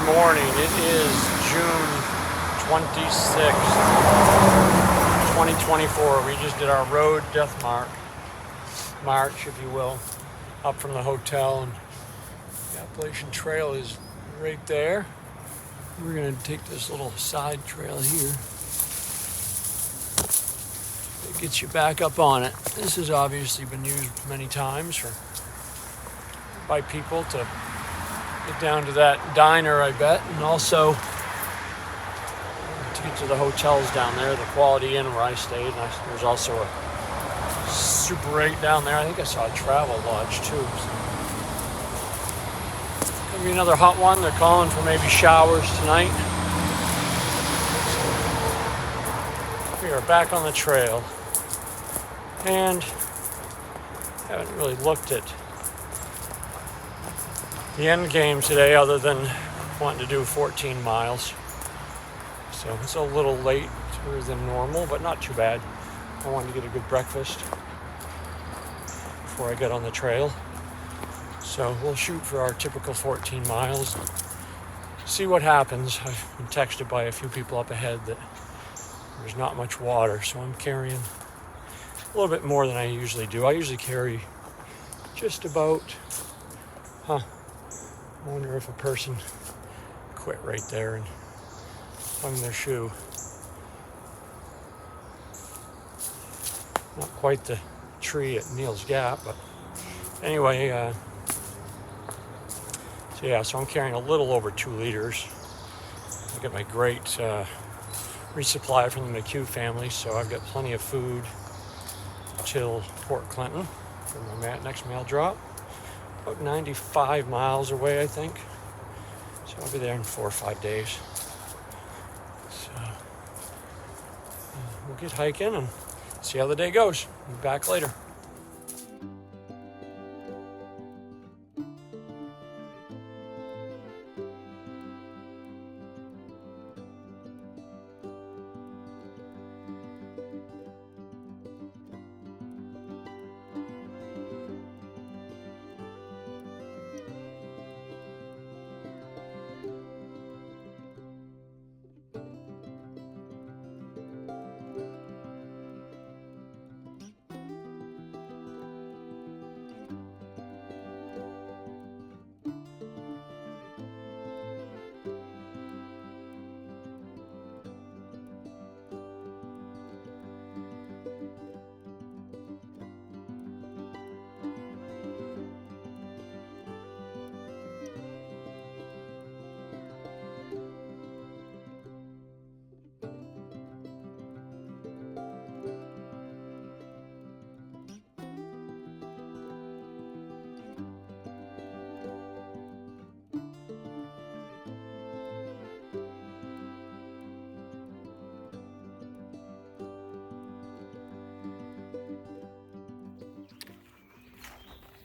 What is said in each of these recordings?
morning. It is June 26th, 2024. We just did our road death march, if you will, up from the hotel. And the Appalachian Trail is right there. We're going to take this little side trail here. It gets you back up on it. This has obviously been used many times by people to get down to that diner, I bet, and also to get to the hotels down there, the Quality Inn where I stayed. And there's also a Super 8 down there. I think I saw a Travel Lodge too. So. Gonna be another hot one. They're calling for maybe showers tonight. So we are back on the trail, and haven't really looked at the end game today other than wanting to do 14 miles. So it's a little later than normal, but not too bad. I wanted to get a good breakfast before I get on the trail. So we'll shoot for our typical 14 miles. See what happens. I've been texted by a few people up ahead that there's not much water, so I'm carrying a little bit more than I usually do. I usually carry just about, I wonder if a person quit right there and hung their shoe. Not quite the tree at Neal's Gap, but anyway, so I'm carrying a little over 2 liters. I got my great resupply from the McHugh family, so I've got plenty of food till Port Clinton for my next mail drop. About 95 miles away, I think. So I'll be there in 4 or 5 days. So we'll get hiking and see how the day goes. Be back later.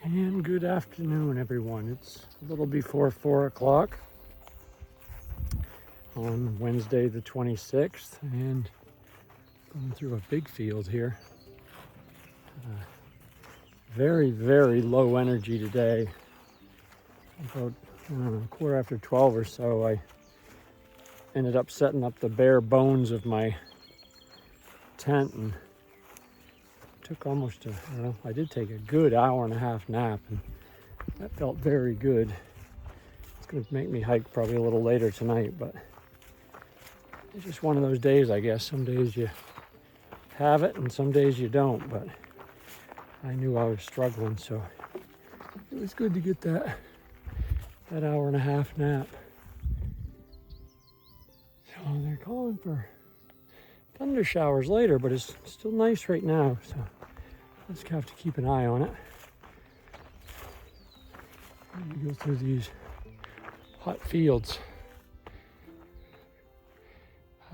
And good afternoon, everyone. It's a little before 4 o'clock on Wednesday the 26th, and going through a big field here. Very, very low energy today. About, quarter after 12 or so, I ended up setting up the bare bones of my tent, and took almost I did take a good hour-and-a-half nap, and that felt very good. It's going to make me hike probably a little later tonight, but it's just one of those days, I guess. Some days you have it and some days you don't, but I knew I was struggling, so it was good to get that hour-and-a-half nap. So they're calling for thunder showers later, but it's still nice right now, so just have to keep an eye on it. You go through these hot fields.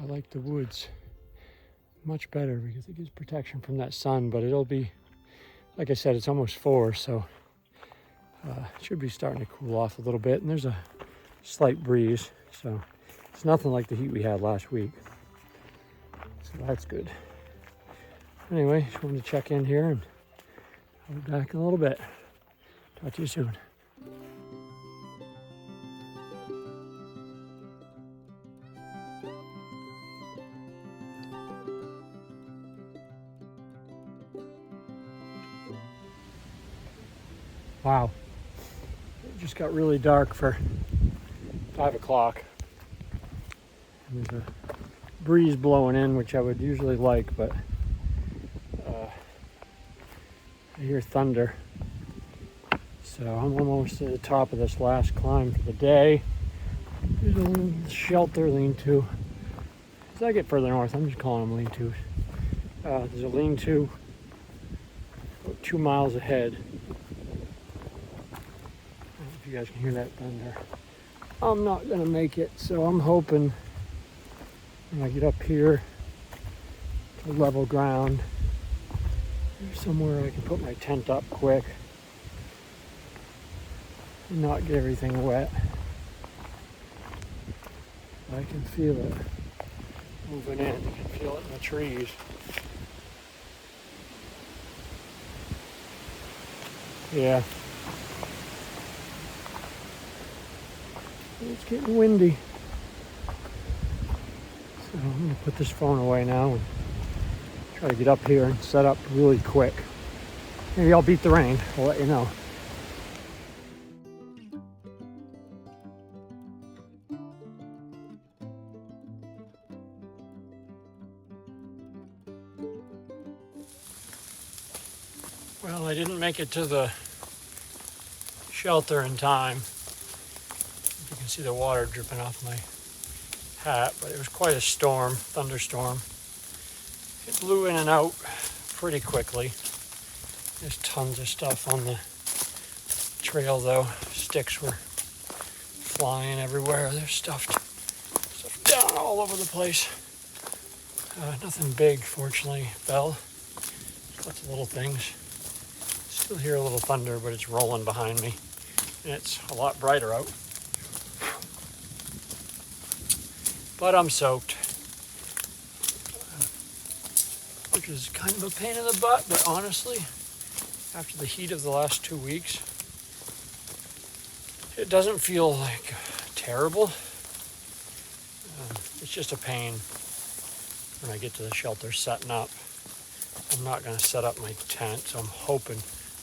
I like the woods much better because it gives protection from that sun, but it'll be, like I said, it's almost 4, so it should be starting to cool off a little bit, and there's a slight breeze, so it's nothing like the heat we had last week. So that's good. Anyway, just wanted to check in here, and I'll be back in a little bit. Talk to you soon. Wow. It just got really dark for 5 o'clock. And there's a breeze blowing in, which I would usually like, but I hear thunder. So I'm almost at the top of this last climb for the day. There's a little shelter lean-to. As I get further north, I'm just calling them lean-tos. There's a lean-to about 2 miles ahead. I don't know if you guys can hear that thunder. I'm not gonna make it, so I'm hoping when I get up here to level ground, there's somewhere I can put my tent up quick and not get everything wet. I can feel it moving in. You can feel it in the trees. Yeah. It's getting windy. So I'm going to put this phone away now and try to get up here and set up really quick. Maybe I'll beat the rain. I'll let you know. Well, I didn't make it to the shelter in time. You can see the water dripping off my hat, but it was quite a storm, thunderstorm. It blew in and out pretty quickly. There's tons of stuff on the trail though. Sticks were flying everywhere. There's stuff down all over the place. Nothing big, fortunately, fell. Lots of little things. Still hear a little thunder, but it's rolling behind me. And it's a lot brighter out. But I'm soaked. Which is kind of a pain in the butt, but honestly, after the heat of the last 2 weeks, it doesn't feel like terrible. It's just a pain when I get to the shelter setting up. I'm not going to set up my tent, so I'm hoping,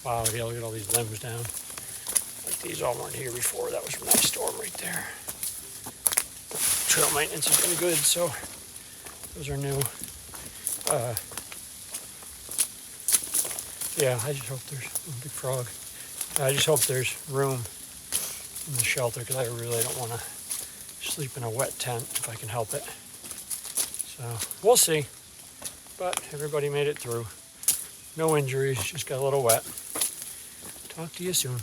wow, yeah, look at all these limbs down. Like these all weren't here before. That was from that storm right there. Trail maintenance has been good, so those are new. Yeah, I just hope there's a big frog. I just hope there's room in the shelter because I really don't want to sleep in a wet tent if I can help it. So we'll see. But everybody made it through. No injuries, just got a little wet. Talk to you soon.